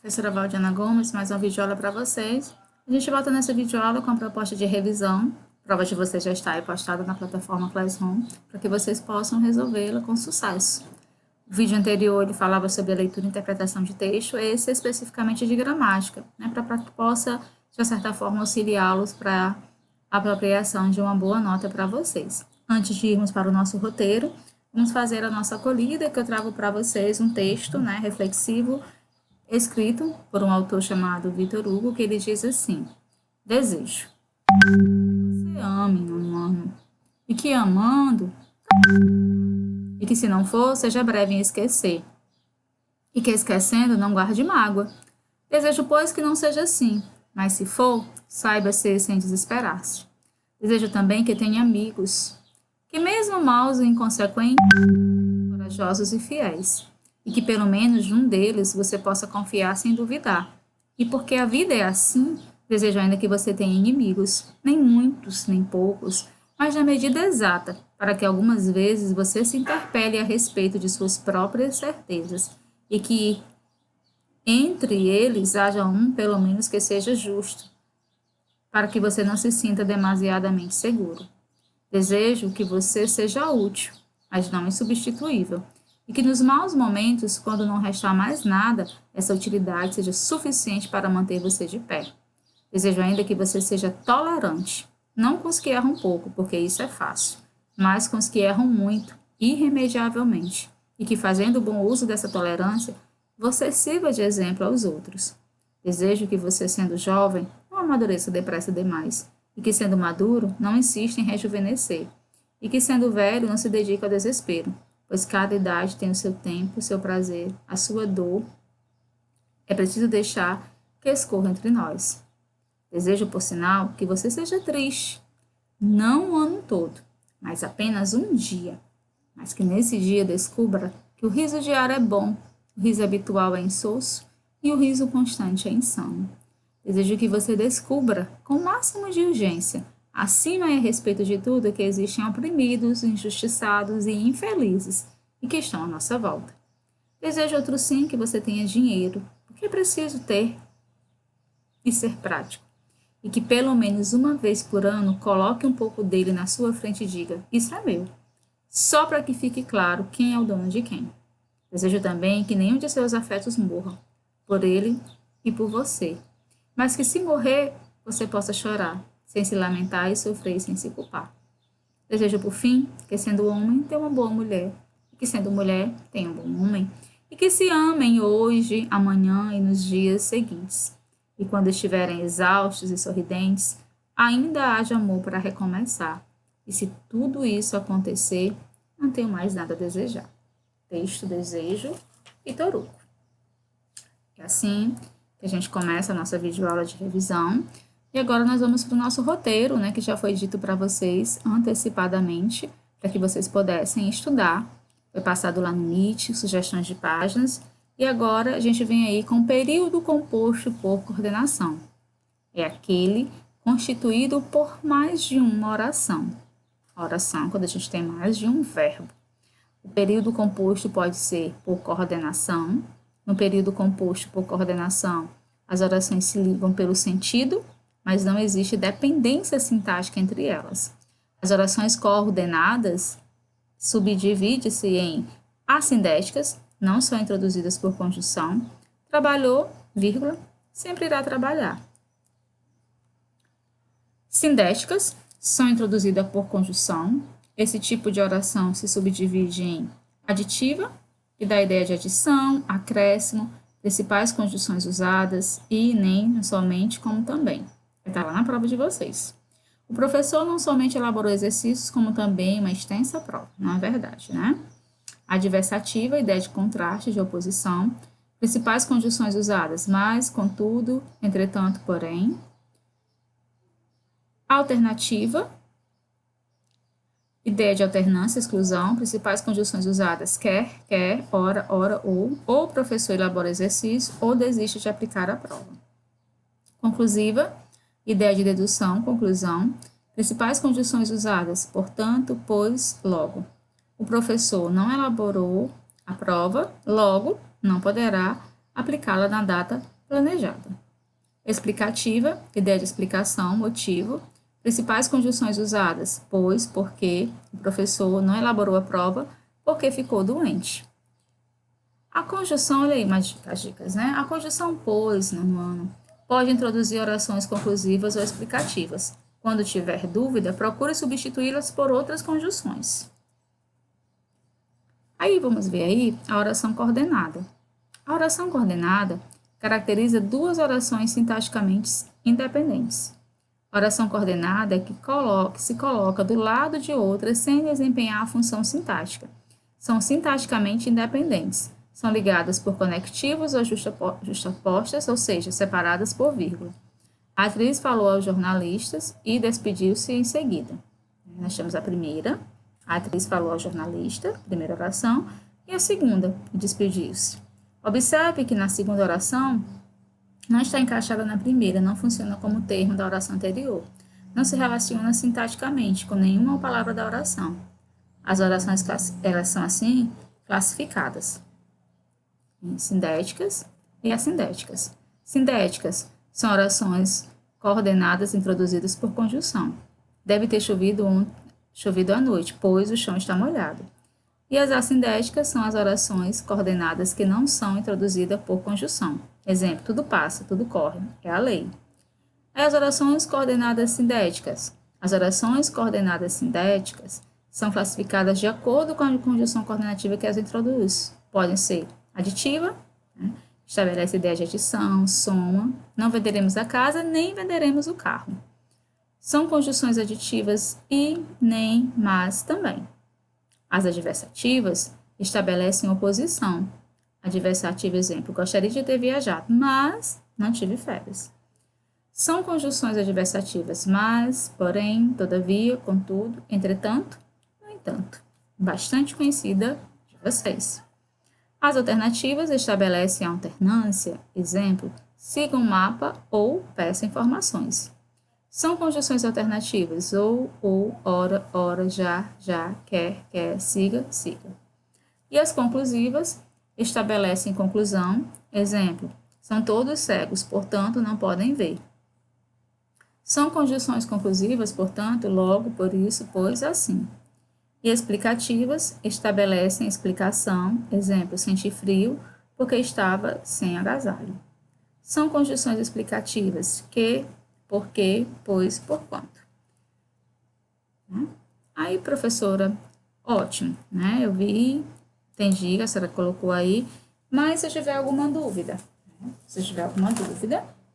Professora Valdiana Gomes, mais uma videoaula para vocês. A gente volta nessa videoaula com a proposta de revisão. A prova de vocês já está aí postada na plataforma Classroom, para que vocês possam resolvê-la com sucesso. O vídeo anterior ele falava sobre a leitura e interpretação de texto, esse é especificamente de gramática, para que possa, de certa forma, auxiliá-los para a apropriação de uma boa nota para vocês. Antes de irmos para o nosso roteiro, vamos fazer a nossa acolhida, que eu trago para vocês um texto reflexivo, escrito por um autor chamado Victor Hugo, que ele diz assim: desejo que você ame um ano, e que amando, e que se não for, seja breve em esquecer, e que esquecendo não guarde mágoa. Desejo, pois, que não seja assim, mas se for, saiba ser sem desesperar-se. Desejo também que tenha amigos, que mesmo maus e inconsequentes, corajosos e fiéis, e que pelo menos de um deles você possa confiar sem duvidar. E porque a vida é assim, desejo ainda que você tenha inimigos, nem muitos, nem poucos, mas na medida exata, para que algumas vezes você se interpele a respeito de suas próprias certezas, e que entre eles haja um, pelo menos, que seja justo, para que você não se sinta demasiadamente seguro. Desejo que você seja útil, mas não insubstituível, e que nos maus momentos, quando não restar mais nada, essa utilidade seja suficiente para manter você de pé. Desejo ainda que você seja tolerante, não com os que erram pouco, porque isso é fácil, mas com os que erram muito, irremediavelmente, e que, fazendo bom uso dessa tolerância, você sirva de exemplo aos outros. Desejo que você, sendo jovem, não amadureça depressa demais, e que, sendo maduro, não insista em rejuvenescer, e que, sendo velho, não se dedique ao desespero, pois cada idade tem o seu tempo, o seu prazer, a sua dor. É preciso deixar que escorra entre nós. Desejo, por sinal, que você seja triste, não o ano todo, mas apenas um dia, mas que nesse dia descubra que o riso diário é bom, o riso habitual é insosso e o riso constante é insano. Desejo que você descubra, com o máximo de urgência, acima e a respeito de tudo, que existem oprimidos, injustiçados e infelizes e que estão à nossa volta. Desejo outro sim que você tenha dinheiro, porque é preciso ter e ser prático. E que pelo menos uma vez por ano coloque um pouco dele na sua frente e diga: isso é meu. Só para que fique claro quem é o dono de quem. Desejo também que nenhum de seus afetos morra, por ele e por você. Mas que se morrer, você possa chorar, sem se lamentar e sofrer sem se culpar. Desejo, por fim, que sendo homem, tenha uma boa mulher, e que sendo mulher, tenha um bom homem, e que se amem hoje, amanhã e nos dias seguintes. E quando estiverem exaustos e sorridentes, ainda haja amor para recomeçar. E se tudo isso acontecer, não tenho mais nada a desejar. Texto, desejo e Toruco. É assim que a gente começa a nossa videoaula de revisão. E agora nós vamos para o nosso roteiro, que já foi dito para vocês antecipadamente, para que vocês pudessem estudar. Foi passado lá no Meet, sugestões de páginas. E agora a gente vem aí com o período composto por coordenação. É aquele constituído por mais de uma oração. A oração, quando a gente tem mais de um verbo. O período composto pode ser por coordenação. No período composto por coordenação, as orações se ligam pelo sentido, mas não existe dependência sintática entre elas. As orações coordenadas subdivide-se em assindéticas, não são introduzidas por conjunção. Trabalhou, vírgula, sempre irá trabalhar. Sindéticas são introduzidas por conjunção. Esse tipo de oração se subdivide em aditiva, que dá a ideia de adição, acréscimo, principais conjunções usadas, e nem somente, como também. Vai estar lá na prova de vocês. O professor não somente elaborou exercícios, como também uma extensa prova, não é verdade, Adversativa, ideia de contraste, de oposição, principais conjunções usadas, mas, contudo, entretanto, porém. Alternativa, ideia de alternância, exclusão, principais conjunções usadas: quer, ora, ou o professor elabora exercício ou desiste de aplicar a prova. Conclusiva, ideia de dedução, conclusão, principais conjunções usadas: portanto, pois, logo. O professor não elaborou a prova, logo, não poderá aplicá-la na data planejada. Explicativa, ideia de explicação, motivo. Principais conjunções usadas: pois, porque, o professor não elaborou a prova porque ficou doente. A conjunção, olha aí as dicas, né? A conjunção pois, no ano, pode introduzir orações conclusivas ou explicativas. Quando tiver dúvida, procure substituí-las por outras conjunções. Aí vamos ver aí a oração coordenada. A oração coordenada caracteriza duas orações sintaticamente independentes. A oração coordenada é que se coloca do lado de outra sem desempenhar a função sintática. São sintaticamente independentes. São ligadas por conectivos ou justapostas, ou seja, separadas por vírgula. A atriz falou aos jornalistas e despediu-se em seguida. Nós temos a primeira. A atriz falou ao jornalista, primeira oração, e a segunda, despediu-se. Observe que na segunda oração não está encaixada na primeira, não funciona como termo da oração anterior. Não se relaciona sintaticamente com nenhuma palavra da oração. As orações, elas são assim classificadas em sindéticas e assindéticas. Sindéticas são orações coordenadas introduzidas por conjunção. Deve ter chovido à noite, pois o chão está molhado. E as assindéticas são as orações coordenadas que não são introduzidas por conjunção. Exemplo, tudo passa, tudo corre, é a lei. Aí as orações coordenadas sindéticas. As orações coordenadas sindéticas são classificadas de acordo com a conjunção coordenativa que as introduz. Podem ser aditiva, né? Estabelece ideia de adição, soma, não venderemos a casa, nem venderemos o carro. São conjunções aditivas e, nem, mas também. As adversativas estabelecem oposição. Adversativa, exemplo, gostaria de ter viajado, mas não tive férias. São conjunções adversativas, mas, porém, todavia, contudo, entretanto, no entanto. Bastante conhecida de vocês. As alternativas estabelecem a alternância, exemplo, siga um mapa ou peça informações. São conjunções alternativas, ou, ora, já, quer, siga, siga. E as conclusivas estabelecem conclusão, exemplo, são todos cegos, portanto, não podem ver. São conjunções conclusivas, portanto, logo, por isso, pois, assim. E explicativas estabelecem explicação, exemplo, senti frio porque estava sem agasalho. São conjunções explicativas que, porque, pois, porquanto. Aí, professora, ótimo, né? Eu vi, entendi, a senhora colocou aí, mas se tiver alguma dúvida,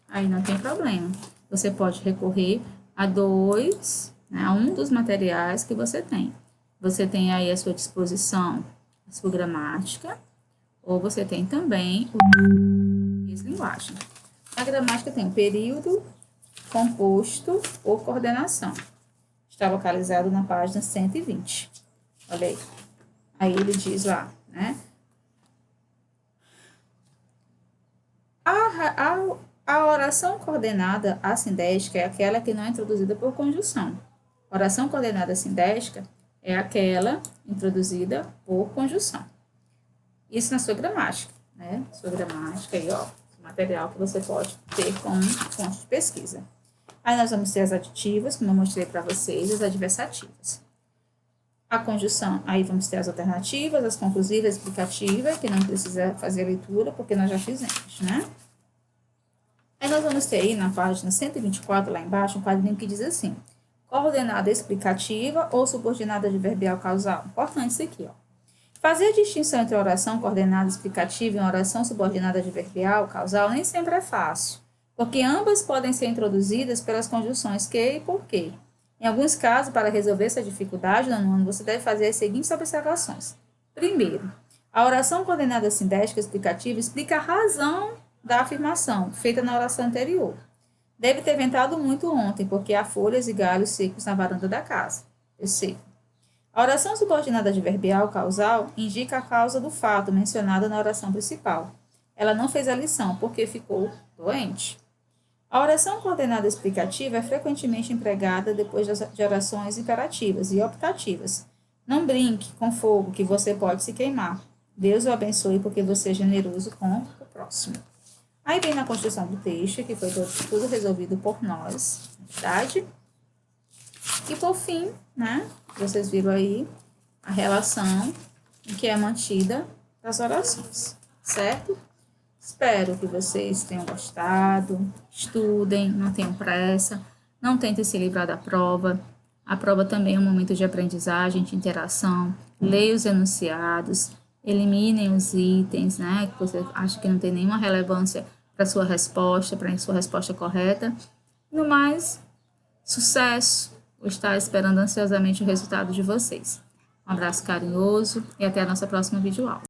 aí não tem problema. Você pode recorrer a a um dos materiais que você tem. Você tem aí à sua disposição a sua gramática, ou você tem também o linguagem. A gramática tem período, composto ou coordenação. Está localizado na página 120. Olha aí. Aí ele diz lá, né? A oração coordenada assindética é aquela que não é introduzida por conjunção. A oração coordenada assindética é aquela introduzida por conjunção. Isso na sua gramática, né? Sua gramática aí, ó, material que você pode ter como fonte de pesquisa. Aí nós vamos ter as aditivas, como eu mostrei para vocês, as adversativas. A conjunção, aí vamos ter as alternativas, as conclusivas, explicativas, que não precisa fazer a leitura, porque nós já fizemos, né? Aí nós vamos ter aí na página 124, lá embaixo, um quadrinho que diz assim: coordenada explicativa ou subordinada adverbial causal. Importante isso aqui, ó. Fazer a distinção entre a oração coordenada explicativa e uma oração subordinada adverbial causal nem sempre é fácil, porque ambas podem ser introduzidas pelas conjunções que e porque. Em alguns casos, para resolver essa dificuldade, você deve fazer as seguintes observações. Primeiro, a oração coordenada sindética explicativa explica a razão da afirmação feita na oração anterior. Deve ter ventado muito ontem, porque há folhas e galhos secos na varanda da casa. Terceiro, a oração subordinada adverbial causal indica a causa do fato mencionada na oração principal. Ela não fez a lição porque ficou doente. A oração coordenada explicativa é frequentemente empregada depois de orações imperativas e optativas. Não brinque com fogo, que você pode se queimar. Deus o abençoe porque você é generoso com o próximo. Aí vem na construção do texto, que foi tudo resolvido por nós, verdade? E por fim, né, vocês viram aí a relação que é mantida das orações, certo? Espero que vocês tenham gostado, estudem, não tenham pressa, não tentem se livrar da prova. A prova também é um momento de aprendizagem, de interação. Leia os enunciados, eliminem os itens, né, que você acha que não tem nenhuma relevância para a sua resposta correta. No mais, sucesso! Vou estar esperando ansiosamente o resultado de vocês. Um abraço carinhoso e até a nossa próxima videoaula.